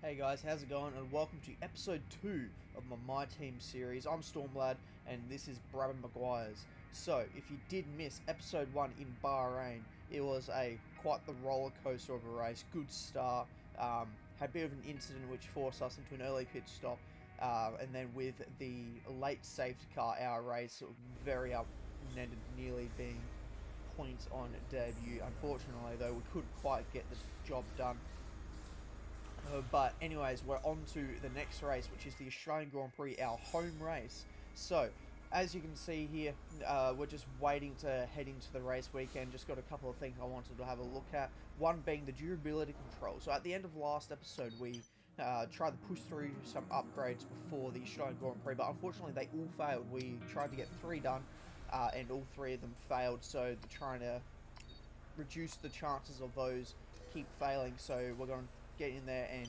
Hey guys, how's it going? And welcome to episode 2 of my MyTeam series. I'm Stormlad, and this is Brabham Meguiars. So, if you did miss episode 1 in Bahrain, it was quite the roller coaster of a race. Good start, had a bit of an incident which forced us into an early pit stop, and then with the late safety car, our race very up-ended, nearly being points on debut. Unfortunately, though, we couldn't quite get the job done. But anyways, we're on to the next race, which is the Australian Grand Prix, our home race. So, as you can see here, we're just waiting to head into the race weekend. Just got a couple of things I wanted to have a look at. One being the durability control. So at the end of last episode, we tried to push through some upgrades before the Australian Grand Prix, but unfortunately they all failed. We tried to get 3 done, and all 3 of them failed, so they're trying to reduce the chances of those keep failing. So we're going to get in there and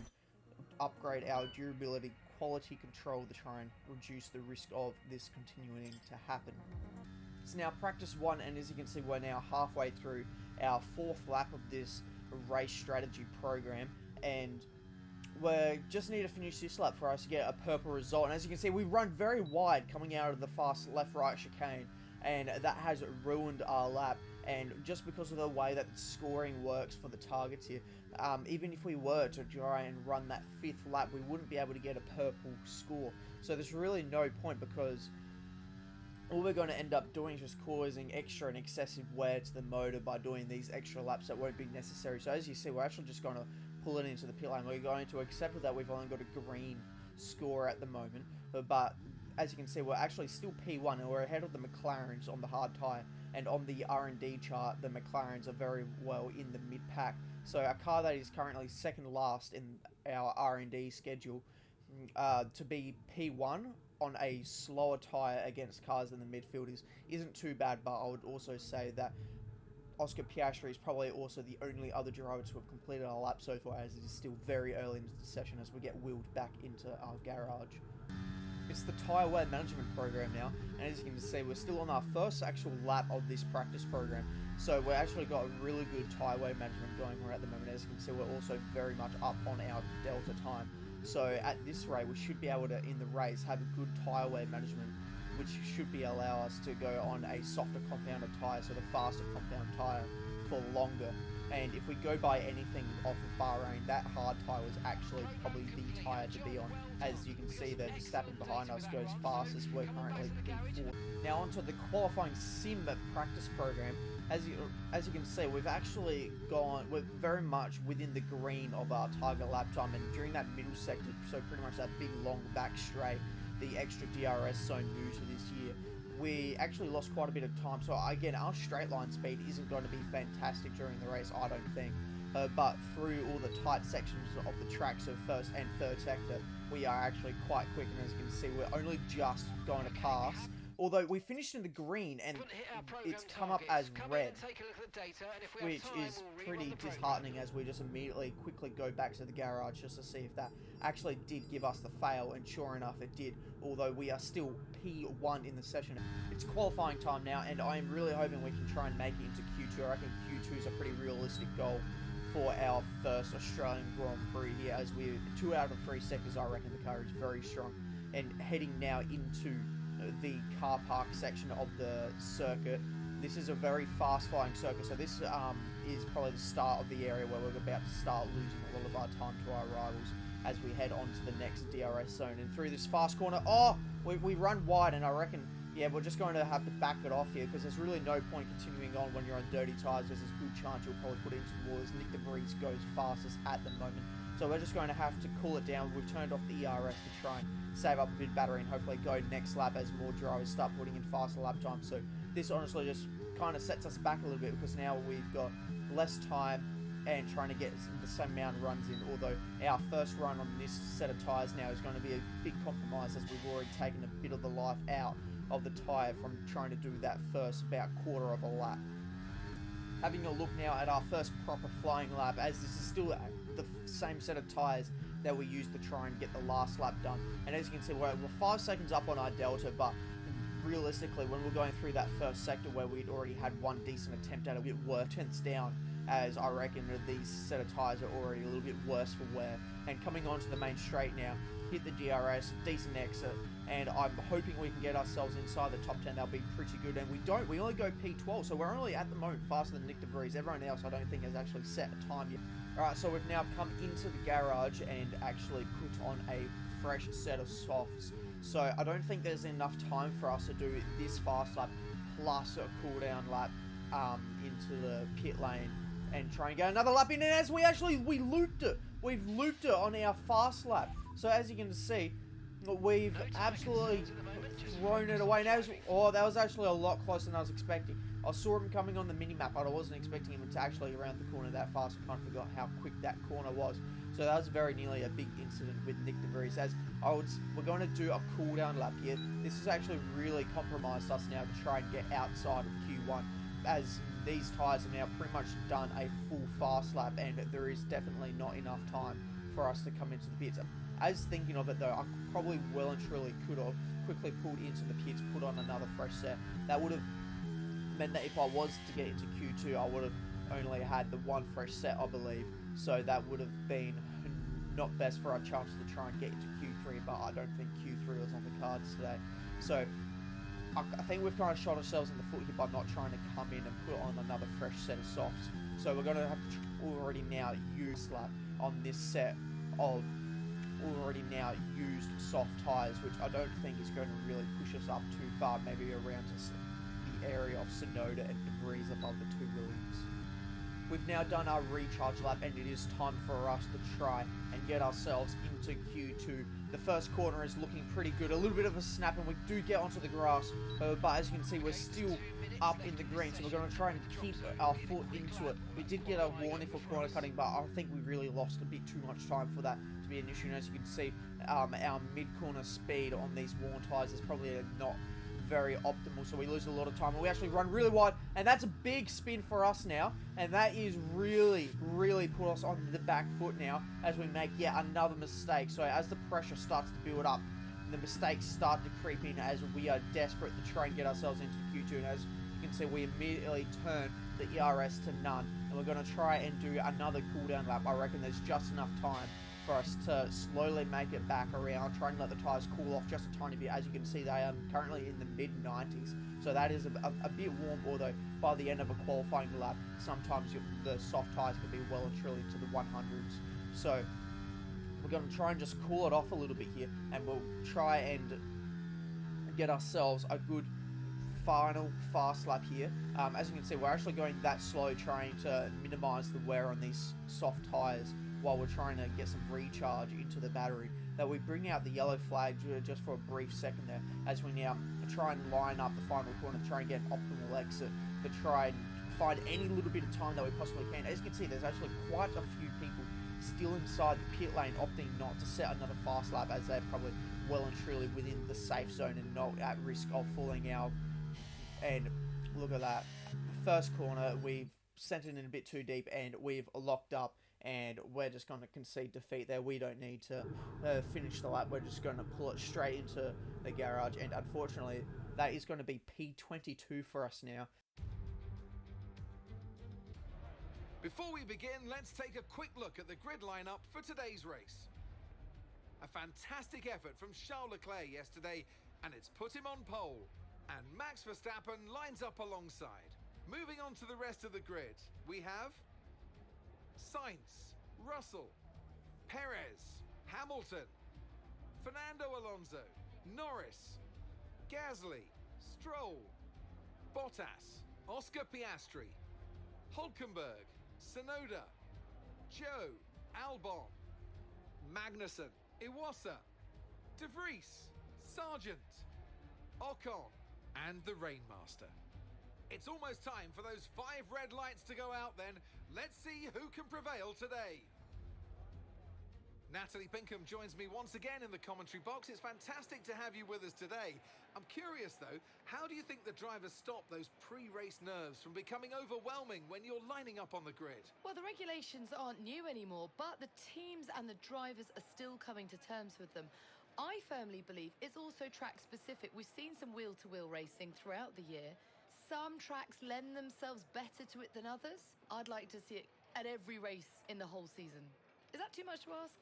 upgrade our durability quality control to try and reduce the risk of this continuing to happen. It's now practice 1, and as you can see, we're now halfway through our 4th lap of this race strategy program, and we just need to finish this lap for us to get a purple result. And as you can see, we run very wide coming out of the fast left-right chicane, and that has ruined our lap. And just because of the way that the scoring works for the targets here, even if we were to try and run that 5th lap, we wouldn't be able to get a purple score. So there's really no point, because all we're going to end up doing is just causing extra and excessive wear to the motor by doing these extra laps that won't be necessary. So as you see, we're actually just going to pull it into the pit lane. We're going to accept that we've only got a green score at the moment, but as you can see, we're actually still P1, and we're ahead of the McLarens on the hard tyre. And on the R&D chart, the McLarens are very well in the mid-pack. So a car that is currently second last in our R&D schedule, to be P1 on a slower tyre against cars in the midfield isn't too bad. But I would also say that Oscar Piastri is probably also the only other driver to have completed our lap so far, as it is still very early into the session as we get wheeled back into our garage. It's the tyre wear management program now, and as you can see, we're still on our first actual lap of this practice program. So we've actually got a really good tyre wear management going right at the moment. As you can see, we're also very much up on our delta time. So at this rate, we should be able to, in the race, have a good tyre wear management, which should allow us to go on a softer compounded tyre, so the faster compound tyre for longer. And if we go by anything off of Bahrain, that hard tyre was actually probably the tyre to be on. As you can see, the Verstappen behind us goes fast, as we're currently P4. Now onto the qualifying sim practice program. As you can see, we're very much within the green of our target lap time, and during that middle sector, so pretty much that big long back straight, the extra DRS zone new to this year, we actually lost quite a bit of time. So again, our straight line speed isn't going to be fantastic during the race, I don't think. But through all the tight sections of the track, so first and third sector, we are actually quite quick. And as you can see, we're only just going to pass. Although we finished in the green, and it's come up as red, which is pretty disheartening, as we just immediately quickly go back to the garage just to see if that actually did give us the fail, and sure enough it did, although we are still P1 in the session. It's qualifying time now, and I am really hoping we can try and make it into Q2. I reckon Q2 is a pretty realistic goal for our first Australian Grand Prix here, as we're 2 out of 3 sectors. I reckon the car is very strong. And heading now into the car park section of the circuit. This is a very fast flying circuit, so this is probably the start of the area where we're about to start losing a lot of our time to our rivals as we head on to the next DRS zone. And through this fast corner, we run wide, and I reckon, yeah, we're just going to have to back it off here, because there's really no point continuing on when you're on dirty tyres. There's a good chance you'll probably put it into the wall, as Nick De Vries goes fastest at the moment. So we're just going to have to cool it down. We've turned off the ERS to try and save up a bit of battery and hopefully go next lap as more drivers start putting in faster lap time. So this honestly just kind of sets us back a little bit, because now we've got less time and trying to get the same amount of runs in. Although our first run on this set of tyres now is going to be a big compromise, as we've already taken a bit of the life out of the tyre from trying to do that first about quarter of a lap. Having a look now at our first proper flying lap, as this is still the same set of tyres that we used to try and get the last lap done. And as you can see, we're 5 seconds up on our delta, but realistically, when we're going through that first sector where we'd already had one decent attempt at it, we were 10ths down as I reckon that these set of tyres are already a little bit worse for wear. And coming onto the main straight now, hit the DRS, decent exit, and I'm hoping we can get ourselves inside the top 10. That'll be pretty good, and we only go P12, so we're only at the moment faster than Nick DeVries. Everyone else I don't think has actually set a time yet. Alright, so we've now come into the garage and actually put on a fresh set of softs. So I don't think there's enough time for us to do this fast lap plus a cooldown lap into the pit lane and try and get another lap in. And as we looped it. We've looped it on our fast lap. So as you can see, we've absolutely thrown it away. Now, that was actually a lot closer than I was expecting. I saw him coming on the mini-map, but I wasn't expecting him to actually around the corner that fast. I kind of forgot how quick that corner was. So that was very nearly a big incident with Nick DeVries. As we're going to do a cooldown lap here. This has actually really compromised us now to try and get outside of Q1, as these tyres are now pretty much done a full fast lap, and there is definitely not enough time for us to come into the pits. As thinking of it though, I probably well and truly could have quickly pulled into the pits, put on another fresh set. That would have meant that if I was to get into Q2, I would have only had the one fresh set, I believe. So that would have been not best for our chances to try and get into Q3, but I don't think Q3 was on the cards today. So I think we've kind of shot ourselves in the foot here by not trying to come in and put on another fresh set of softs. So we're going to have to already now use lap on this set of already now used soft tyres, which I don't think is going to really push us up too far, maybe around to the area of Sonoda and DeVries above the two Williams. We've now done our recharge lap, and it is time for us to try and get ourselves into Q2. The first corner is looking pretty good. A little bit of a snap, and we do get onto the grass, but as you can see, we're still up in the green, so we're going to try and keep our foot into it. We did get a warning for corner cutting, but I think we really lost a bit too much time for that to be an issue. And as you can see, our mid-corner speed on these worn tyres is probably not very optimal, so we lose a lot of time, and we actually run really wide, and that's a big spin for us now, and that is really put us on the back foot now as we make yet another mistake. So as the pressure starts to build up, the mistakes start to creep in as we are desperate to try and get ourselves into Q2, and as you can see, we immediately turn the ERS to none, and we're going to try and do another cooldown lap. I reckon there's just enough time for us to slowly make it back around, try and let the tyres cool off just a tiny bit. As you can see, they are currently in the mid-90s, so that is a bit warm, although by the end of a qualifying lap, sometimes the soft tyres can be well and truly to the 100s. So we're going to try and just cool it off a little bit here, and we'll try and get ourselves a good final fast lap here. As you can see, we're actually going that slow, trying to minimize the wear on these soft tyres while we're trying to get some recharge into the battery. That we bring out the yellow flag just for a brief second there, as we now try and line up the final corner, try and get an optimal exit, to try and find any little bit of time that we possibly can. As you can see, there's actually quite a few people still inside the pit lane, opting not to set another fast lap, as they're probably well and truly within the safe zone and not at risk of falling out. And look at that. First corner, we've sent it in a bit too deep, and we've locked up, and we're just going to concede defeat there. We don't need to finish the lap. We're just going to pull it straight into the garage, and unfortunately, that is going to be P22 for us now. Before we begin, let's take a quick look at the grid lineup for today's race. A fantastic effort from Charles Leclerc yesterday, and it's put him on pole. And Max Verstappen lines up alongside. Moving on to the rest of the grid, we have Sainz, Russell, Perez, Hamilton, Fernando Alonso, Norris, Gasly, Stroll, Bottas, Oscar Piastri, Hulkenberg, Sonoda, Joe, Albon, Magnussen, Iwasa, De Vries, Sargent, Ocon, and the Rainmaster. It's almost time for those 5 red lights to go out then. Let's see who can prevail today. Natalie Pinkham joins me once again in the commentary box. It's fantastic to have you with us today. I'm curious though, how do you think the drivers stop those pre-race nerves from becoming overwhelming when you're lining up on the grid? Well, the regulations aren't new anymore, but the teams and the drivers are still coming to terms with them. I firmly believe it's also track specific. We've seen some wheel-to-wheel racing throughout the year. some tracks lend themselves better to it than others. I'd like to see it at every race in the whole season. Is that too much to ask?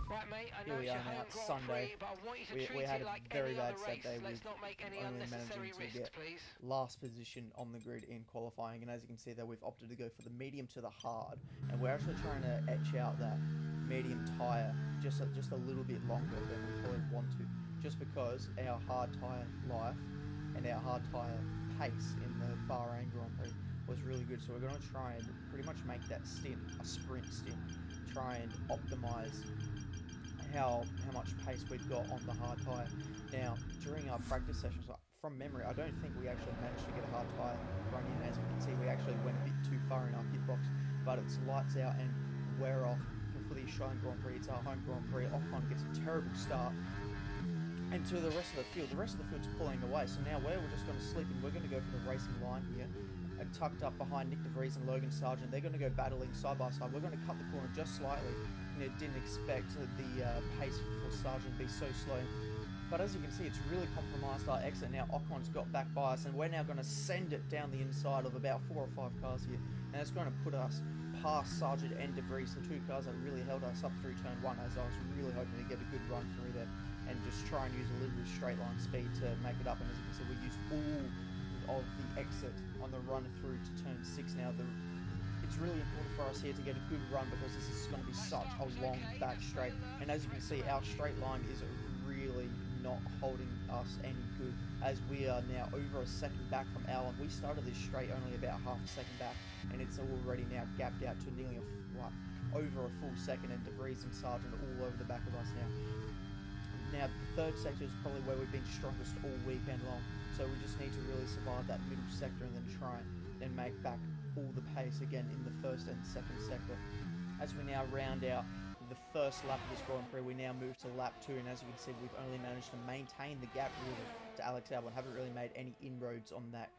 Right, mate, I Here know we it's are your now, home it's Grand Sunday. Prix, but I want you to We treat had it a like very any bad other set race. day Let's with not make any only unnecessary managing to risks, get please. last position on the grid in qualifying, and as you can see there, we've opted to go for the medium to the hard, and we're actually trying to etch out that medium tyre just a little bit longer than we probably want to, just because our hard tyre life and our hard tyre pace in the Bahrain Grand Prix was really good. So we're going to try and pretty much make that stint a sprint stint, try and optimise how much pace we've got on the hard tyre. Now, during our practice sessions, from memory, I don't think we actually managed to get a hard tyre run in. As you can see, we actually went a bit too far in our pit box, but it's lights out and we're off for the Australian Grand Prix. It's our home Grand Prix. Ocon gets a terrible start. And to the rest of the field's pulling away. So now we're just going to sleep and we're going to go for the racing line here. And tucked up behind Nick De Vries and Logan Sargent, they're going to go battling side by side. We're going to cut the corner just slightly. Didn't expect the pace for Sargent to be so slow. But as you can see, it's really compromised our exit. Now Ocon's got back by us and we're now going to send it down the inside of about 4 or 5 cars here. And it's going to put us past Sargent and De Vries, the 2 cars that really held us up through turn 1, as I was really hoping to get a good run through there and just try and use a little bit of straight line speed to make it up. And as you can see, we used all of the exit on the run through to turn 6 now. It's really important for us here to get a good run because this is going to be such a long back straight, and as you can see, our straight line is really not holding us any good, as we are now over a second back from Alan. We started this straight only about half a second back, and it's already now gapped out to nearly over a full second, and De Vries and Sargent all over the back of us now. Now, the third sector is probably where we've been strongest all weekend long, so we just need to really survive that middle sector and then try and make back all the pace again in the first and second sector. As we now round out the first lap of this Grand Prix, we now move to lap 2, and as you can see, we've only managed to maintain the gap really to Alex Albon, haven't really made any inroads on that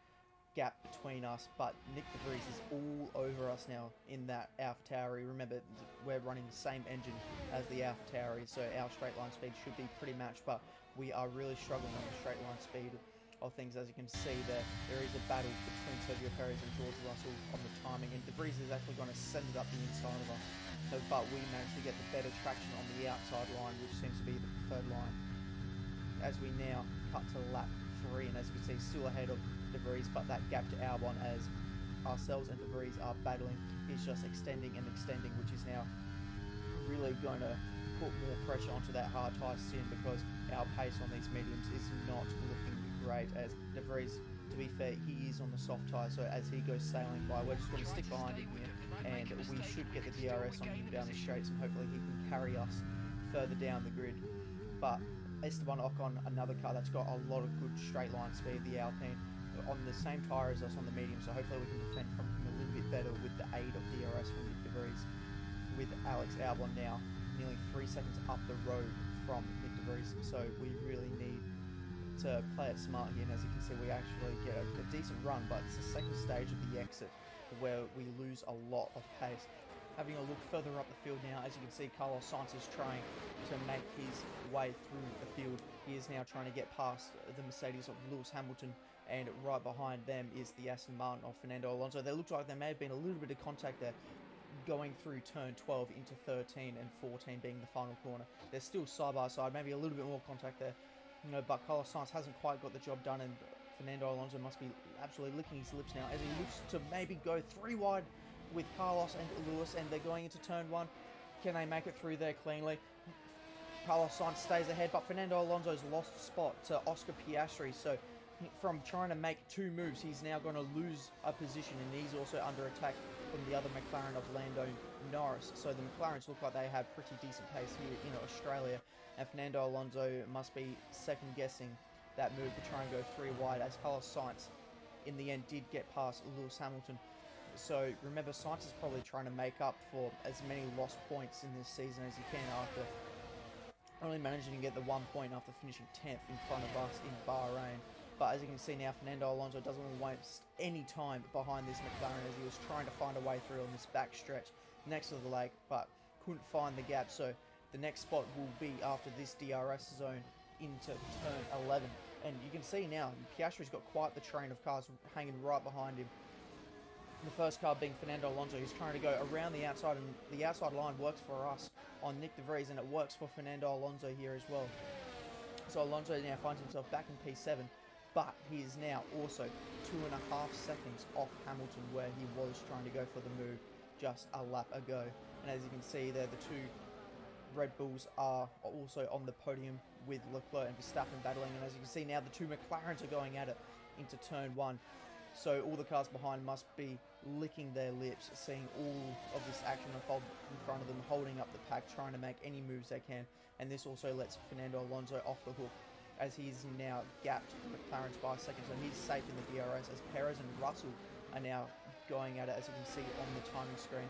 gap between us, but Nick De Vries is all over us now in that AlphaTauri. Remember, we're running the same engine as the AlphaTauri, so our straight line speed should be pretty matched, but we are really struggling on the straight line speed of things. As you can see there is a battle between Sergio Perez and George Russell on the timing, and De Vries is actually going to send it up the inside of us, but we managed to get the better traction on the outside line, which seems to be the preferred line. As we now cut to lap 3, and as you can see, still ahead of De Vries, but that gap to Albon, as ourselves and De Vries are battling, is just extending and extending, which is now really going to put more pressure onto that hard tyre stint, because our pace on these mediums is not looking great. As De Vries, to be fair, he is on the soft tyre, so as he goes sailing by, we're just going to stick behind him here, and we should get the DRS on him down the straights, and hopefully he can carry us further down the grid. But Esteban Ocon, another car that's got a lot of good straight line speed, the Alpine, on the same tyre as us on the medium, so hopefully we can defend from him a little bit better with the aid of DRS from Nick De Vries, with Alex Albon now nearly 3 seconds up the road from Nick De Vries, so we really need to play it smart here. And as you can see, we actually get a decent run, but it's the second stage of the exit where we lose a lot of pace. Having a look further up the field now, as you can see, Carlos Sainz is trying to make his way through the field. He is now trying to get past the Mercedes of Lewis Hamilton, and right behind them is the Aston Martin of Fernando Alonso. There looks like there may have been a little bit of contact there going through turn 12 into 13 and 14 being the final corner. They're still side by side, maybe a little bit more contact there, but Carlos Sainz hasn't quite got the job done, and Fernando Alonso must be absolutely licking his lips now as he looks to maybe go 3 wide with Carlos and Lewis, and they're going into turn 1. Can they make it through there cleanly? Carlos Sainz stays ahead, but Fernando Alonso's lost the spot to Oscar Piastri, so from trying to make 2 moves, he's now going to lose a position, and he's also under attack from the other McLaren of Lando Norris. So the McLarens look like they have pretty decent pace here in Australia, and Fernando Alonso must be second guessing that move to try and go 3 wide, as Carlos Sainz in the end did get past Lewis Hamilton. So remember, Sainz is probably trying to make up for as many lost points in this season as he can, after only managing to get the 1 point after finishing 10th in front of us in Bahrain. But as you can see now, Fernando Alonso doesn't waste any time behind this McLaren, as he was trying to find a way through on this back stretch next to the lake, but couldn't find the gap. So the next spot will be after this DRS zone into turn 11. And you can see now, Piastri's got quite the train of cars hanging right behind him. The first car being Fernando Alonso. He's trying to go around the outside, and the outside line works for us on Nick De Vries, and it works for Fernando Alonso here as well. So Alonso now finds himself back in P7, but he is now also 2.5 seconds off Hamilton, where he was trying to go for the move just a lap ago. And as you can see there, the two Red Bulls are also on the podium with Leclerc and Verstappen battling, and as you can see now, the two McLarens are going at it into turn 1. So all the cars behind must be licking their lips, seeing all of this action unfold in front of them, holding up the pack, trying to make any moves they can. And this also lets Fernando Alonso off the hook, as he's now gapped McLaren's by a second. So he's safe in the DRS, as Perez and Russell are now going at it, as you can see on the timing screen.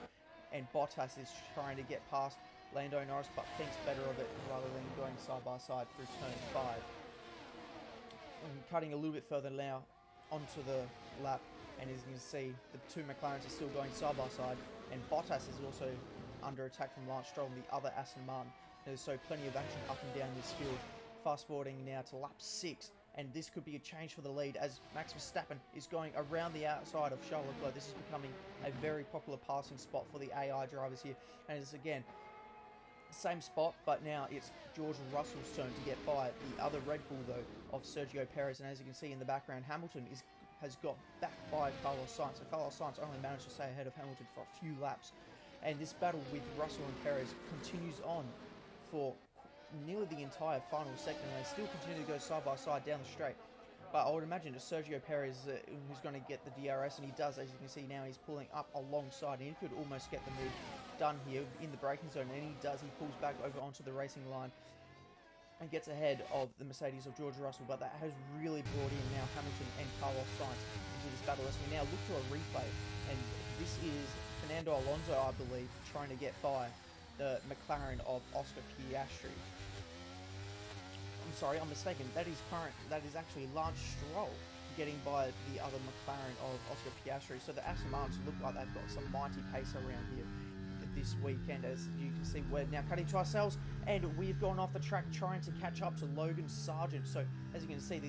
And Bottas is trying to get past Lando Norris, but thinks better of it rather than going side by side through turn 5. And cutting a little bit further now onto the lap, and as you can see, the two McLarens are still going side by side, and Bottas is also under attack from Lance Stroll and the other Aston Martin. There's so plenty of action up and down this field. Fast forwarding now to lap 6, and this could be a change for the lead, as Max Verstappen is going around the outside of Charles Leclerc. This is becoming a very popular passing spot for the AI drivers here, and it's again same spot, but now it's George Russell's turn to get by the other Red Bull though of Sergio Perez. And as you can see in the background, Hamilton has got back by Carlos Sainz. So Carlos Sainz only managed to stay ahead of Hamilton for a few laps, and this battle with Russell and Perez continues on for nearly the entire final sector, and they still continue to go side by side down the straight. But I would imagine it's Sergio Perez who's going to get the DRS, and he does. As you can see now, he's pulling up alongside, and he could almost get the move done here in the braking zone, and he does. He pulls back over onto the racing line and gets ahead of the Mercedes of George Russell, but that has really brought in now Hamilton and Carlos Sainz into this battle as we now look to a replay, and this is Fernando Alonso, I believe, trying to get by the McLaren of Oscar Piastri. I'm sorry, I'm mistaken. That is actually Lance Stroll getting by the other McLaren of Oscar Piastri. So the Aston Martins look like they've got some mighty pace around here this weekend. As you can see, we're now cutting to ourselves, and we've gone off the track trying to catch up to Logan Sargent. So as you can see,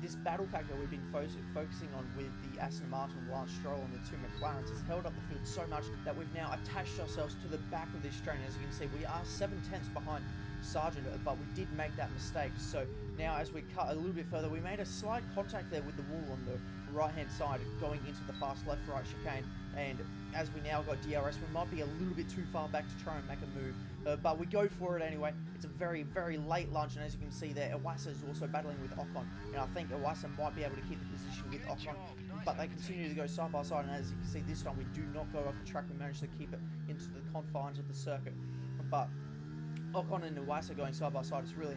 this battle pack that we've been focusing on with the Aston Martin, Lance Stroll, and the two McLarens has held up the field so much that we've now attached ourselves to the back of this train. As you can see, we are 7/10 behind Sargent, but we did make that mistake. So now as we cut a little bit further, we made a slight contact there with the wall on the right hand side going into the fast left right chicane, and as we now got DRS, we might be a little bit too far back to try and make a move, but we go for it anyway. It's a very, very late lunge, and as you can see there, Iwasa is also battling with Ocon, and I think Iwasa might be able to keep the position with Ocon, but they continue to go side by side, and as you can see this time we do not go off the track. We managed to keep it into the confines of the circuit, but Ocon and Iwasa going side by side has really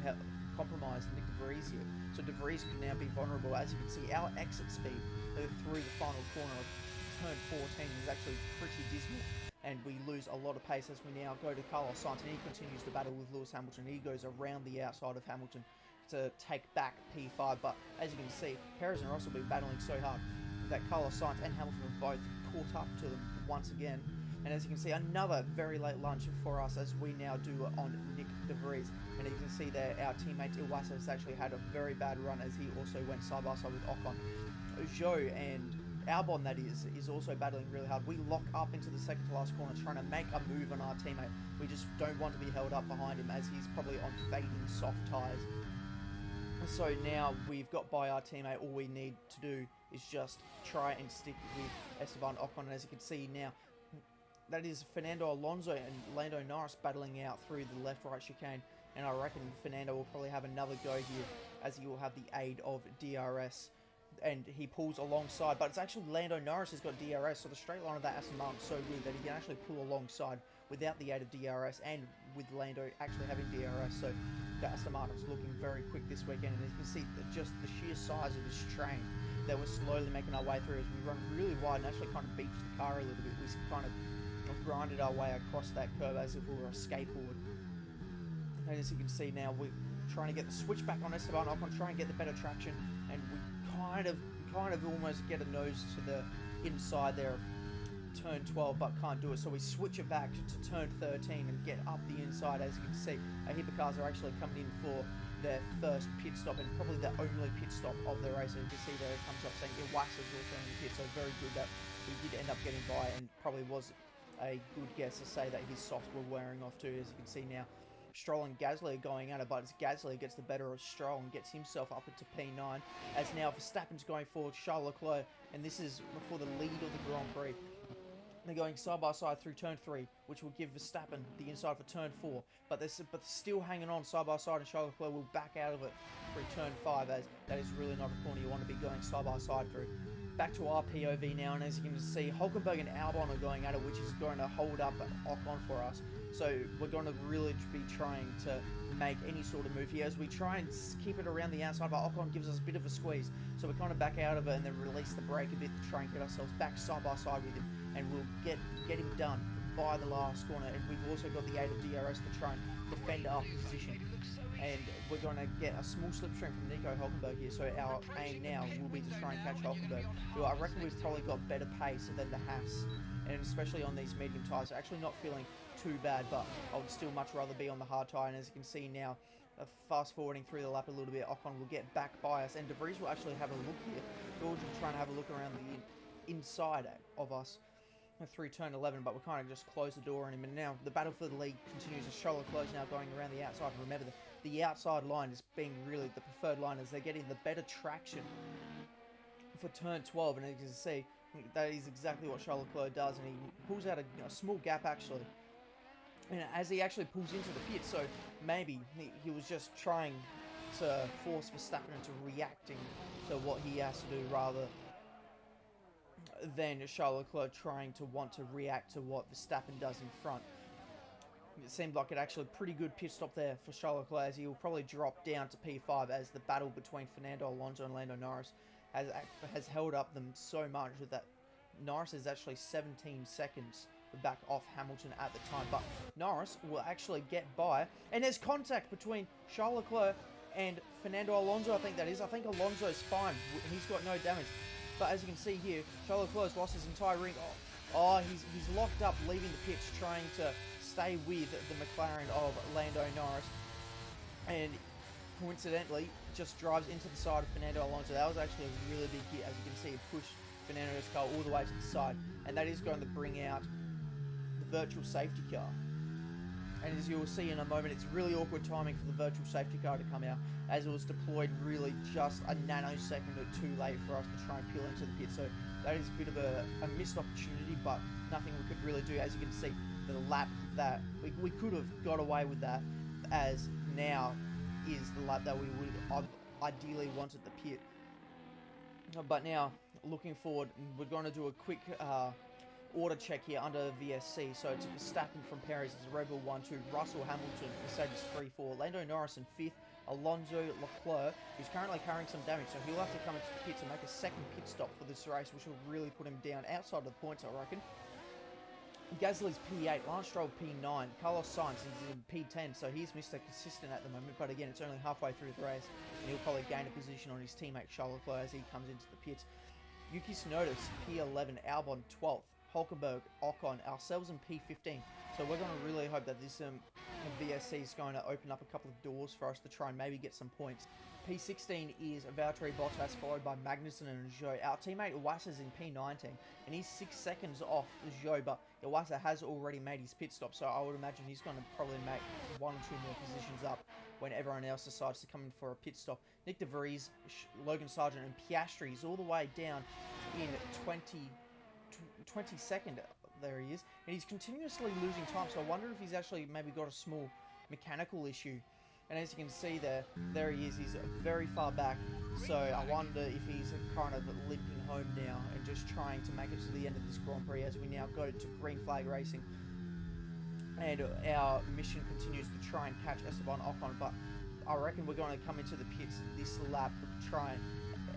compromised Nick De Vries here. So De Vries can now be vulnerable. As you can see, our exit speed through the final corner of turn 14 is actually pretty dismal, and we lose a lot of pace as we now go to Carlos Sainz, and he continues to battle with Lewis Hamilton. He goes around the outside of Hamilton to take back P5, but as you can see, Perez and Russell have been battling so hard that Carlos Sainz and Hamilton have both caught up to them once again. And as you can see, another very late lunch for us as we now do on Nick De Vries. And you can see there, our teammate Iwasa has actually had a very bad run as he also went side by side with Ocon. Zhou and Albon, that is also battling really hard. We lock up into the second to last corner trying to make a move on our teammate. We just don't want to be held up behind him as he's probably on fading soft tyres. So now we've got by our teammate, all we need to do is just try and stick with Esteban Ocon. And as you can see now, that is Fernando Alonso and Lando Norris battling out through the left-right chicane, and I reckon Fernando will probably have another go here as he will have the aid of DRS, and he pulls alongside, but it's actually Lando Norris who's got DRS, so the straight line of that Aston Martin is so good that he can actually pull alongside without the aid of DRS, and with Lando actually having DRS, so the Aston Martin's looking very quick this weekend. And as you can see, just the sheer size of this train that we're slowly making our way through as we run really wide and actually kind of beach the car a little bit. We kind of grinded our way across that curve as if we were a skateboard. And as you can see now, we're trying to get the switch back on Esteban Ocon, trying to get the better traction, and we kind of almost get a nose to the inside there of turn 12, but can't do it. So we switch it back to turn 13 and get up the inside. As you can see, a heap of cars are actually coming in for their first pit stop and probably the only pit stop of the race. And you can see there it comes up saying Iwasa's also in the pit, so very good that he did end up getting by, and probably was a good guess to say that his softs were wearing off too. As you can see now, Stroll and Gasly are going at it, but as Gasly gets the better of Stroll and gets himself up into P9, as now Verstappen's going forward, Charles Leclerc, and this is for the lead of the Grand Prix. They're going side by side through turn 3, which will give Verstappen the inside for turn 4, but they're still hanging on side by side, and Charles Leclerc will back out of it through turn 5, as that is really not a corner you want to be going side by side through. Back to our POV now, and as you can see, Hulkenberg and Albon are going at it, which is going to hold up Ocon for us. So we're going to really be trying to make any sort of move here as we try and keep it around the outside, but Ocon gives us a bit of a squeeze. So we kind of back out of it and then release the brake a bit to try and get ourselves back side by side with him, and we'll get him done by the last corner. And we've also got the aid of DRS to try and defend our position. And we're going to get a small slipstream from Nico Hulkenberg here, so our aim now will be to try and catch Hulkenberg, who I reckon we've probably got better pace than the Haas, and especially on these medium tyres. Actually not feeling too bad, but I would still much rather be on the hard tyre. And as you can see now, fast forwarding through the lap a little bit, Ocon will get back by us, and De Vries will actually have a look here. George will try and have a look around the inside of us through turn 11, but we kind of just close the door on him. And now the battle for the lead continues as Charles Leclerc now going around the outside. Remember, the outside line is being really the preferred line, as they're getting the better traction for turn 12. And as you can see, that is exactly what Charles Leclerc does, and he pulls out a small gap actually. And as he actually pulls into the pit, so maybe he was just trying to force Verstappen into reacting to what he has to do, rather than Charles Leclerc trying to want to react to what Verstappen does in front. It seemed like an actually pretty good pit stop there for Charles Leclerc, as he will probably drop down to P5, as the battle between Fernando Alonso and Lando Norris has held up them so much that Norris is actually 17 seconds back off Hamilton at the time. But Norris will actually get by, and there's contact between Charles Leclerc and Fernando Alonso. I think Alonso's fine, he's got no damage. But as you can see here, Charles Leclerc's lost his entire ring. He's locked up, leaving the pits, trying to stay with the McLaren of Lando Norris, and coincidentally just drives into the side of Fernando Alonso. That was actually a really big hit. As you can see, it pushed Fernando's car all the way to the side, and that is going to bring out the virtual safety car. And as you will see in a moment, it's really awkward timing for the virtual safety car to come out, as it was deployed really just a nanosecond or too late for us to try and peel into the pit. So that is a bit of a missed opportunity, but nothing we could really do. As you can see, the lap that we could have got away with that, as now is the lap that we would have ideally wanted the pit. But now, looking forward, we're going to do a quick order check here under VSC. So it's Verstappen from Perez, it's Red Bull 1-2, Russell, Hamilton, Mercedes 3-4, Lando Norris in 5th, Alonso, Leclerc, who's currently carrying some damage, so he'll have to come into the pits and make a second pit stop for this race, which will really put him down outside of the points, I reckon. Gasly's P8, Lance Stroll P9, Carlos Sainz is in P10, so he's Mr. Consistent at the moment, but again, it's only halfway through the race, and he'll probably gain a position on his teammate Charles Leclerc as he comes into the pits. Yuki Tsunoda's P11, Albon 12th, Hulkenberg, Ocon, ourselves in P15. So we're going to really hope that this VSC is going to open up a couple of doors for us to try and maybe get some points. P16 is Valtteri Bottas, followed by Magnussen and Zhou. Our teammate Iwasa's in P19, and he's 6 seconds off Zhou, but Iwasa has already made his pit stop, so I would imagine he's going to probably make 1 or 2 more positions up when everyone else decides to come in for a pit stop. Nick De Vries, Logan Sargent, and Piastri is all the way down in 22nd. There he is, and he's continuously losing time, so I wonder if he's actually maybe got a small mechanical issue. And as you can see there he is, he's very far back, so I wonder if he's kind of limping home now and just trying to make it to the end of this Grand Prix as we now go to green flag racing. And our mission continues to try and catch Esteban Ocon, but I reckon we're going to come into the pits this lap, try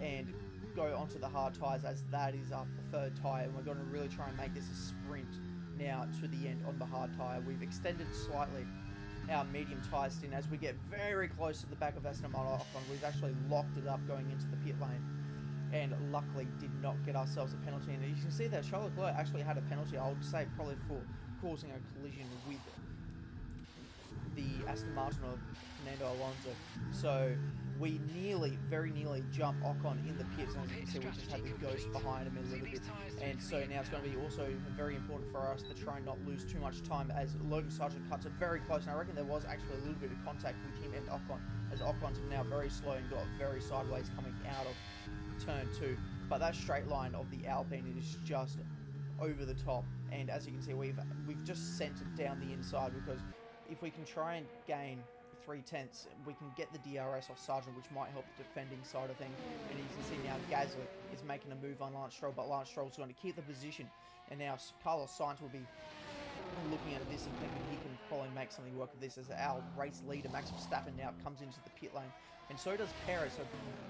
and go onto the hard tyres, as that is our preferred tyre, and we're going to really try and make this a sprint now to the end on the hard tyre. We've extended slightly our medium tyre stint as we get very close to the back of Esteban Ocon. We've actually locked it up going into the pit lane, and luckily did not get ourselves a penalty. And you can see that Charles Leclerc actually had a penalty, I would say probably for causing a collision with the Aston Martin of Fernando Alonso. So we very nearly jump Ocon in the pits, and as you can see, we just had the ghost behind him a little bit. And so now it's going to be also very important for us to try and not lose too much time, as Logan Sargent cuts it very close, and I reckon there was actually a little bit of contact with him and Ocon, as Ocon's now very slow and got very sideways coming out of turn 2. But that straight line of the Alpine is just over the top, and as you can see, we've just sent it down the inside, because if we can try and gain 3/10, we can get the DRS off Sargent, which might help the defending side of things. And you can see now Gasly is making a move on Lance Stroll, but Lance Stroll's going to keep the position, and now Carlos Sainz will be looking at this and thinking he can probably make something work with this, as our race leader Max Verstappen now comes into the pit lane, and so does Perez. So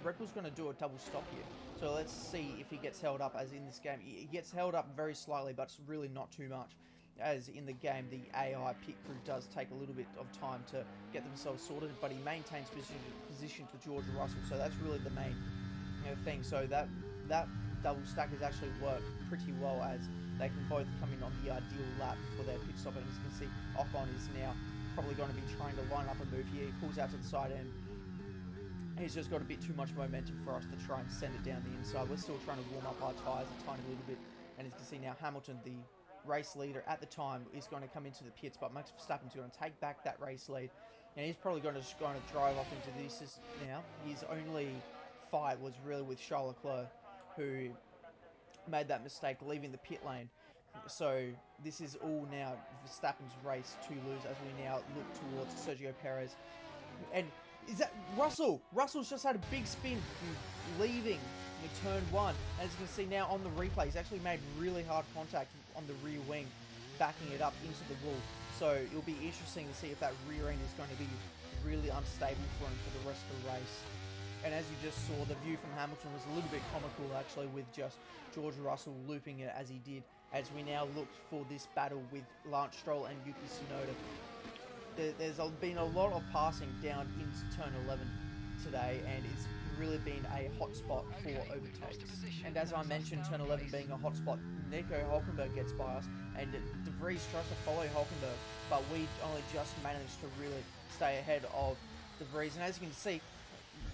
Red Bull's going to do a double stop here. So let's see if he gets held up, as in this game he gets held up very slightly, but it's really not too much. As in the game, the AI pit crew does take a little bit of time to get themselves sorted, but he maintains position to George Russell, so that's really the main thing. So that double stack has actually worked pretty well, as they can both come in on the ideal lap for their pit stop. And as you can see, Ocon is now probably going to be trying to line up a move here. He pulls out to the side end. He's just got a bit too much momentum for us to try and send it down the inside. We're still trying to warm up our tyres a tiny little bit, and as you can see now, Hamilton, the race leader at the time, is going to come into the pits, but Max Verstappen's going to take back that race lead, and he's probably going to drive off into this now. His only fight was really with Charles Leclerc, who made that mistake leaving the pit lane. So this is all now Verstappen's race to lose, as we now look towards Sergio Perez. And is that Russell? Russell's just had a big spin leaving the turn 1. As you can see now on the replay, he's actually made really hard contact on the rear wing, backing it up into the wall. So it'll be interesting to see if that rear end is going to be really unstable for him for the rest of the race. And as you just saw, the view from Hamilton was a little bit comical, actually, with just George Russell looping it as he did, as we now look for this battle with Lance Stroll and Yuki Tsunoda. There's been a lot of passing down into turn 11 today, and it's really been a hot spot for overtakes. And as I mentioned, turn 11 being a hot spot, Nico Hülkenberg gets by us, and De Vries tries to follow Hülkenberg, but we only just managed to really stay ahead of De Vries. And as you can see,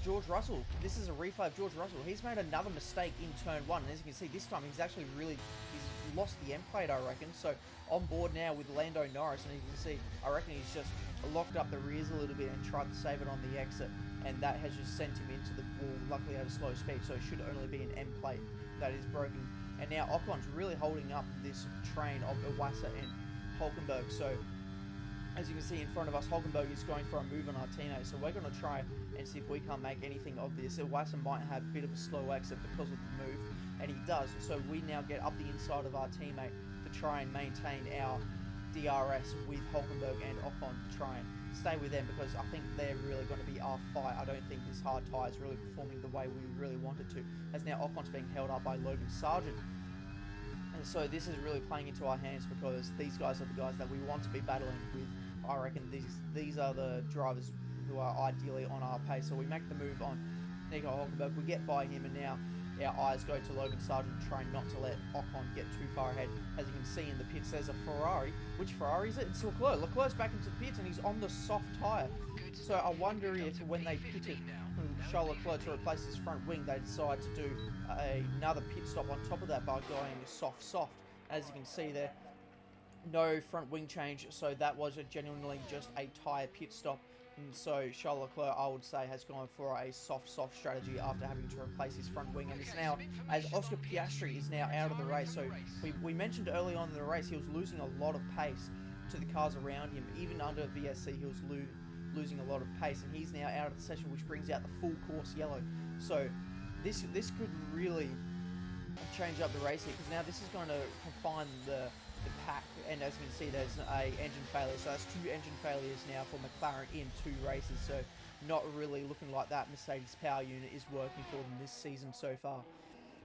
George Russell, this is a replay of George Russell. He's made another mistake in turn 1, and as you can see, this time he's actually he's lost the end plate, I reckon. So on board now with Lando Norris, and you can see, I reckon he's just locked up the rears a little bit and tried to save it on the exit, and that has just sent him into the wall, luckily at a slow speed, so it should only be an end plate that is broken. And now Ocon's really holding up this train of Iwasa and Hülkenberg. So as you can see in front of us, Hülkenberg is going for a move on our teammate, so we're going to try and see if we can't make anything of this. Iwasa might have a bit of a slow exit because of the move, and he does. So we now get up the inside of our teammate to try and maintain our DRS with Hülkenberg and Ocon to try and stay with them, because I think they're really going to be our fight. I don't think this hard tyre is really performing the way we really want it to, as now Ocon's being held up by Logan Sargent. And so this is really playing into our hands, because these guys are the guys that we want to be battling with. I reckon these are the drivers who are ideally on our pace. So we make the move on Nico Hülkenberg, we get by him, and now our eyes go to Logan Sargent, trying not to let Ocon get too far ahead. As you can see in the pits, there's a Ferrari. Which Ferrari is it? It's Leclerc. Leclerc's back into the pits, and he's on the soft tyre. So I wonder if when they pitted Charles Leclerc to replace his front wing, they decide to do another pit stop on top of that by going soft. As you can see there, no front wing change, so that was genuinely just a tyre pit stop. And so Charles Leclerc, I would say, has gone for a soft strategy after having to replace his front wing. And it's now, as Oscar Piastri is now out of the race. So we mentioned early on in the race, he was losing a lot of pace to the cars around him. Even under VSC, he was losing a lot of pace. And he's now out of the session, which brings out the full course yellow. So this could really change up the race here, because now this is going to confine the pack, and as you can see, there's a engine failure, so that's 2 engine failures now for McLaren in 2 races. So not really looking like that Mercedes power unit is working for them this season so far.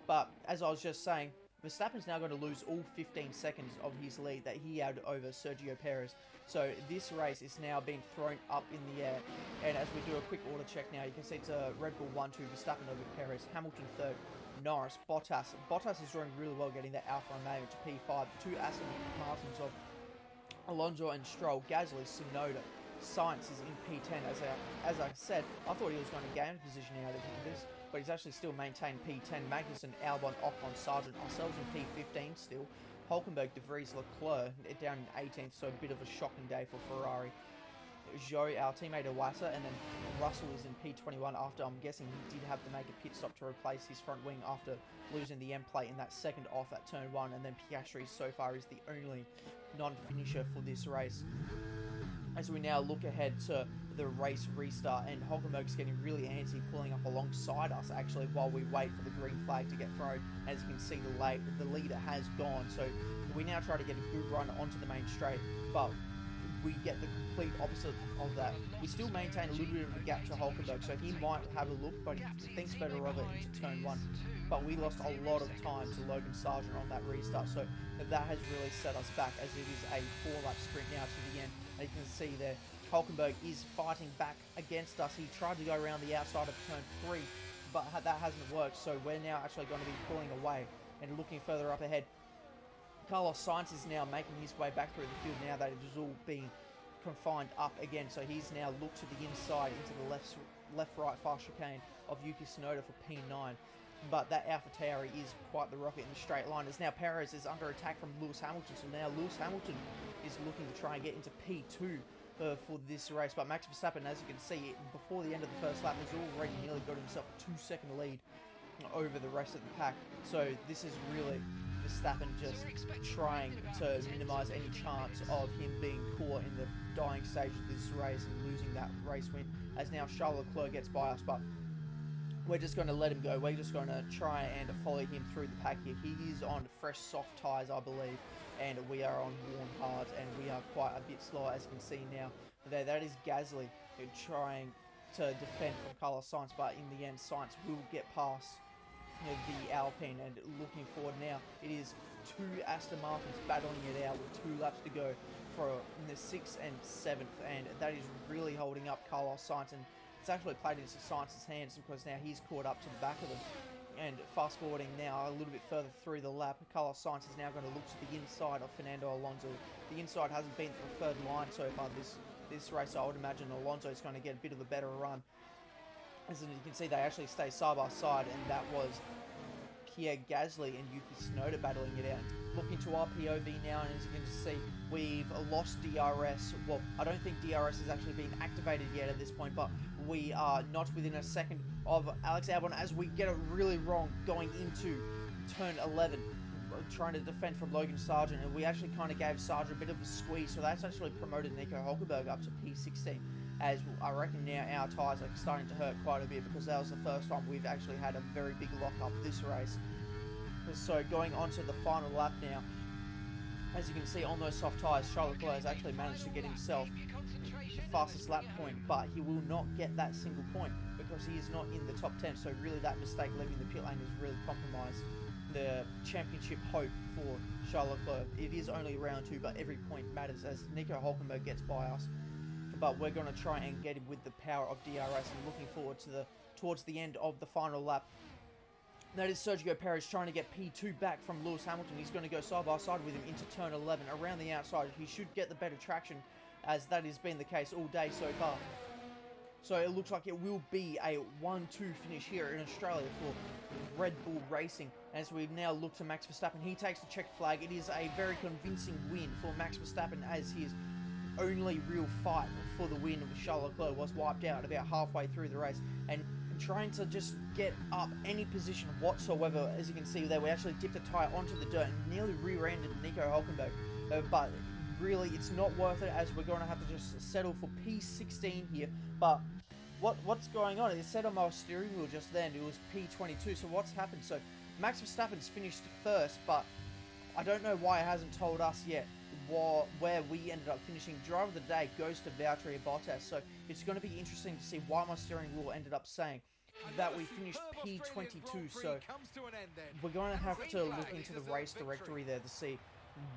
But as I was just saying, Verstappen's now going to lose all 15 seconds of his lead that he had over Sergio Perez. So this race is now being thrown up in the air, and as we do a quick order check now, you can see it's a Red Bull 1-2, Verstappen over Perez, Hamilton 3rd, Norris, Bottas is doing really well, getting that Alfa Romeo to P5. The 2 Aston Martins of Alonso and Stroll, Gasly, Tsunoda, Sainz is in P10. As I said, I thought he was going to gain position out of this, but he's actually still maintained P10. Magnussen, Albon, Ocon, Sargent, ourselves in P15 still. Hulkenberg, De Vries, Leclerc down in 18th, so a bit of a shocking day for Ferrari. Zhou, our teammate Iwasa, and then Russell is in P21 after, I'm guessing, he did have to make a pit stop to replace his front wing after losing the end plate in that second off at turn 1, and then Piastri so far is the only non-finisher for this race. As we now look ahead to the race restart, and Hulkenberg's getting really antsy, pulling up alongside us actually while we wait for the green flag to get thrown. As you can see, the leader has gone, so we now try to get a good run onto the main straight, but we get the complete opposite of that. We still maintain a little bit of a gap to Hulkenberg, so he might have a look, but he thinks better of it into turn 1. But we lost a lot of time to Logan Sargent on that restart, so that has really set us back, as it is a 4-lap sprint now to the end. And you can see there, Hulkenberg is fighting back against us. He tried to go around the outside of turn 3, but that hasn't worked, so we're now actually going to be pulling away and looking further up ahead. Carlos Sainz is now making his way back through the field now that it is all being confined up again. So he's now looked to the inside into the left-right fast chicane of Yuki Tsunoda for P9. But that AlphaTauri is quite the rocket in the straight line. As now Perez is under attack from Lewis Hamilton. So now Lewis Hamilton is looking to try and get into P2 for this race. But Max Verstappen, as you can see, before the end of the first lap, has already nearly got himself a 2-second lead over the rest of the pack. So this is really Verstappen just trying to minimise any chance of him being caught in the dying stage of this race and losing that race win, as now Charles Leclerc gets by us, but we're just going to let him go. We're just going to try and follow him through the pack here. He is on fresh soft tyres, I believe, and we are on warm hards, and we are quite a bit slower, as you can see now. There, that is Gasly trying to defend from Carlos Sainz, but in the end, Sainz will get past the Alpine, and looking forward now, it is 2 Aston Martins battling it out with 2 laps to go for the 6th and 7th, and that is really holding up Carlos Sainz, and it's actually played into Sainz's hands because now he's caught up to the back of them. And fast forwarding now a little bit further through the lap, Carlos Sainz is now going to look to the inside of Fernando Alonso. The inside hasn't been the preferred line so far this race, so I would imagine Alonso is going to get a bit of a better run. As you can see, they actually stay side by side, and that was Pierre Gasly and Yuki Tsunoda battling it out. Looking to our POV now, and as you can see, we've lost DRS. Well, I don't think DRS has actually been activated yet at this point, but we are not within a second of Alex Albon as we get it really wrong going into turn 11, trying to defend from Logan Sargent, and we actually kind of gave Sargent a bit of a squeeze, so that's actually promoted Nico Hulkenberg up to P16. As I reckon now our tyres are starting to hurt quite a bit, because that was the first time we've actually had a very big lock-up this race. So going on to the final lap now, as you can see on those soft tyres, Charles Leclerc has actually managed to get himself the fastest lap point, but he will not get that single point because he is not in the top 10, so really that mistake leaving the pit lane has really compromised the championship hope for Charles Leclerc. It is only round 2, but every point matters as Nico Hulkenberg gets by us. But we're going to try and get him with the power of DRS, and looking forward to towards the end of the final lap. That is Sergio Perez trying to get P2 back from Lewis Hamilton. He's going to go side by side with him into turn 11 around the outside. He should get the better traction, as that has been the case all day so far. So it looks like it will be a 1-2 finish here in Australia for Red Bull Racing. As we now look to Max Verstappen, he takes the check flag. It is a very convincing win for Max Verstappen, as his only real fight for the win with Charles Leclerc was wiped out about halfway through the race, and trying to just get up any position whatsoever. As you can see there, we actually dipped a tyre onto the dirt and nearly rear-ended Nico Hulkenberg, but really it's not worth it, as we're going to have to just settle for P16 here. But what's going on? It said on my steering wheel just then it was P22, so what's happened? So Max Verstappen's finished first, but I don't know why it hasn't told us yet where we ended up finishing. Driver of the day goes to Valtteri Bottas, so it's going to be interesting to see why my steering wheel ended up saying that we finished P22. So we're going to have to look into the race directory there to see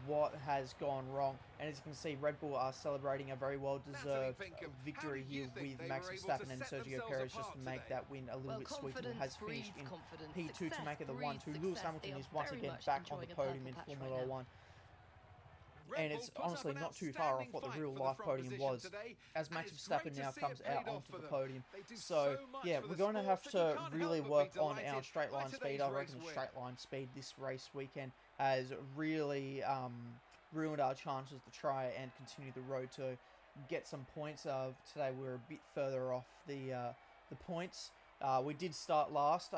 what has gone wrong. And as you can see, Red Bull are celebrating a very well-deserved victory here with Max Verstappen and Sergio Perez just to make that win a little bit sweeter. Has finished in P2 to make it the 1-2. Lewis Hamilton is once again back on the podium in Formula 1. and it's honestly not too far off what the real life podium was, as Max Verstappen now comes out onto the podium. So yeah, we're going to have to really work on our straight line speed. I reckon the straight line speed this race weekend has really ruined our chances to try and continue the road to get some points. Today we're a bit further off the points. We did start last,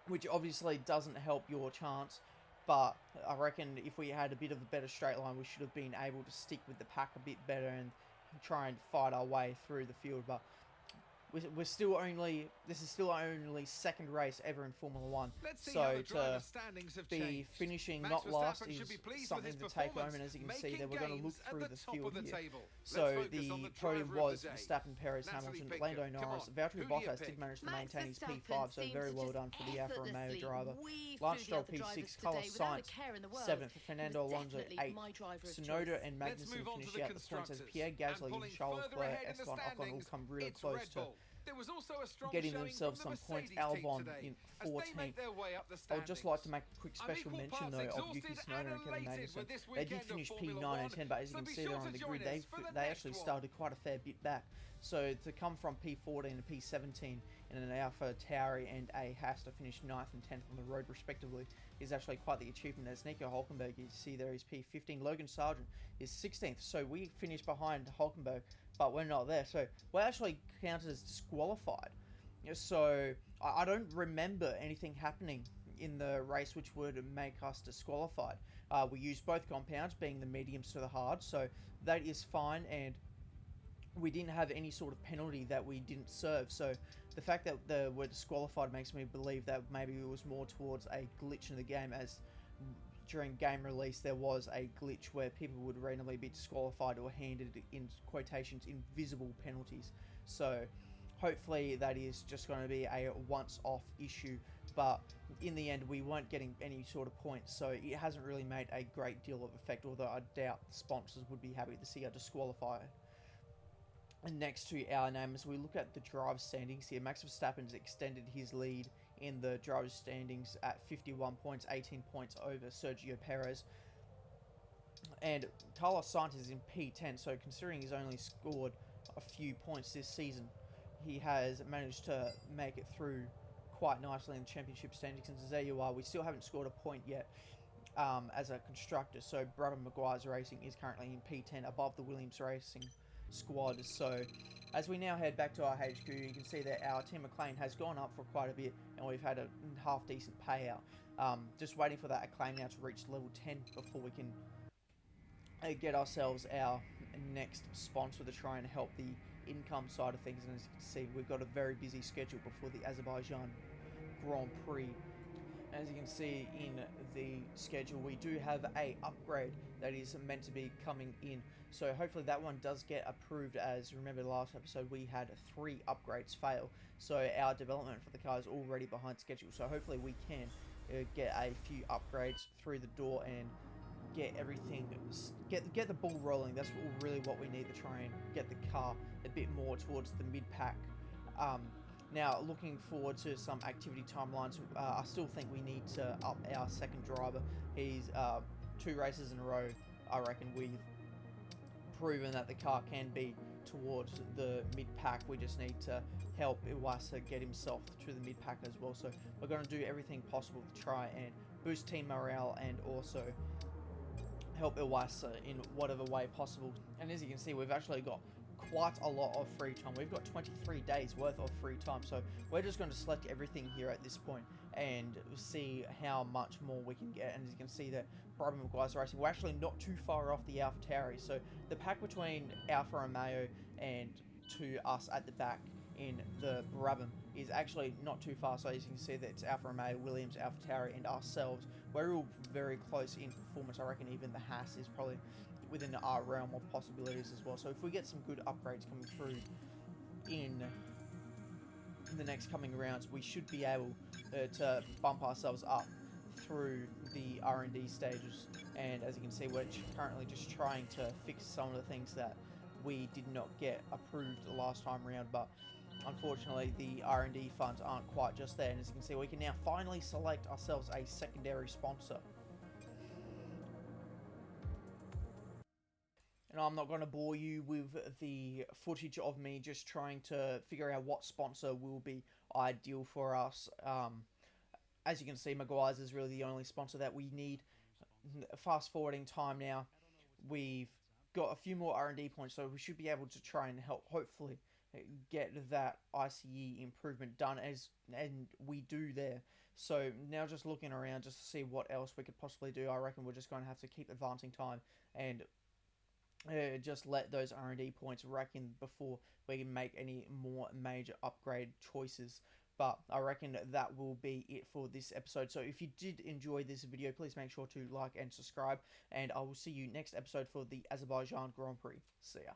which obviously doesn't help your chance. But I reckon if we had a bit of a better straight line, we should have been able to stick with the pack a bit better and try and fight our way through the field. But we're still only, this is still our only second race ever in Formula One. So to be finishing not last is something to take home. And as you can see there, we're going to look through the field here. So the podium was Verstappen, Perez, Hamilton, Lando Norris. Valtteri Bottas did manage to maintain his P5, so very well done for the Alfa Romeo driver. Lance Stroll P6, Carlos Sainz 7th, Fernando Alonso 8th. Tsunoda and Magnussen finish out the points as Pierre Gasly and Charles Leclerc, Esteban Ocon all come really close to getting themselves some points. Albon in 14th. I would just like to make a quick special mention though of Yuki Tsunoda and Kevin Magnussen. They did finish P9 and 10, but as you can see there on the grid, they actually started quite a fair bit back. So to come from P14 and P17 in an Alpha Tauri and a Haas to finish 9th and 10th on the road respectively is actually quite the achievement. As Nico Hulkenberg, you see there, is P15. Logan Sargent is 16th, so we finished behind Hulkenberg, but we're not there. So we're actually counted as disqualified. So I don't remember anything happening in the race which would make us disqualified. We used both compounds, being the mediums to the hard, so that is fine, and we didn't have any sort of penalty that we didn't serve. So the fact that we're disqualified makes me believe that maybe it was more towards a glitch in the game, as during game release there was a glitch where people would randomly be disqualified or handed, in quotations, invisible penalties. So hopefully that is just going to be a once-off issue, but in the end we weren't getting any sort of points, so it hasn't really made a great deal of effect, although I doubt the sponsors would be happy to see us disqualified. And next to our name, as we look at the driver's standings here, Max Verstappen has extended his lead in the driver's standings at 51 points, 18 points over Sergio Perez. And Carlos Sainz is in P10, so considering he's only scored a few points this season, he has managed to make it through quite nicely in the championship standings. And there you are, we still haven't scored a point yet as a constructor. So Brabham Meguiars Racing is currently in P10 above the Williams Racing squad. So as we now head back to our HQ, you can see that our Team McLean has gone up for quite a bit, and we've had a half decent payout. Just waiting for that acclaim now to reach level 10 before we can get ourselves our next sponsor to try and help the income side of things. And as you can see, we've got a very busy schedule before the Azerbaijan Grand Prix. As you can see in the schedule, we do have a upgrade that is meant to be coming in. So hopefully that one does get approved, as remember last episode we had 3 upgrades fail. So our development for the car is already behind schedule. So hopefully we can get a few upgrades through the door and get everything, get the ball rolling. That's really what we need to try and get the car a bit more towards the mid-pack. Now, looking forward to some activity timelines. I still think we need to up our second driver. He's 2 races in a row, I reckon we've proven that the car can be towards the mid-pack. We just need to help Iwasa get himself to the mid-pack as well. So we're going to do everything possible to try and boost team morale and also help Iwasa in whatever way possible. And as you can see, we've actually got quite a lot of free time. We've got 23 days worth of free time, so we're just going to select everything here at this point and see how much more we can get. And as you can see that Brabham Meguiars Racing, we're actually not too far off the Alpha Tauri, so the pack between Alfa Romeo and to us at the back in the Brabham is actually not too far. So as you can see that it's Alfa Romeo, Williams, Alpha Tauri and ourselves. We're all very close in performance. I reckon even the Haas is probably within our realm of possibilities as well. So if we get some good upgrades coming through in the next coming rounds, we should be able to bump ourselves up through the R&D stages. And as you can see, we're currently just trying to fix some of the things that we did not get approved the last time around, but unfortunately the R&D funds aren't quite just there. And as you can see, we can now finally select ourselves a secondary sponsor. And I'm not going to bore you with the footage of me just trying to figure out what sponsor will be ideal for us. As you can see, Meguiars is really the only sponsor that we need. Fast forwarding time now, we've got a few more R&D points, so we should be able to try and help, hopefully, get that ICE improvement done, and we do there. So now just looking around just to see what else we could possibly do. I reckon we're just going to have to keep advancing time and just let those R&D points rack in before we can make any more major upgrade choices. But I reckon that will be it for this episode. So if you did enjoy this video, please make sure to like and subscribe. And I will see you next episode for the Azerbaijan Grand Prix. See ya.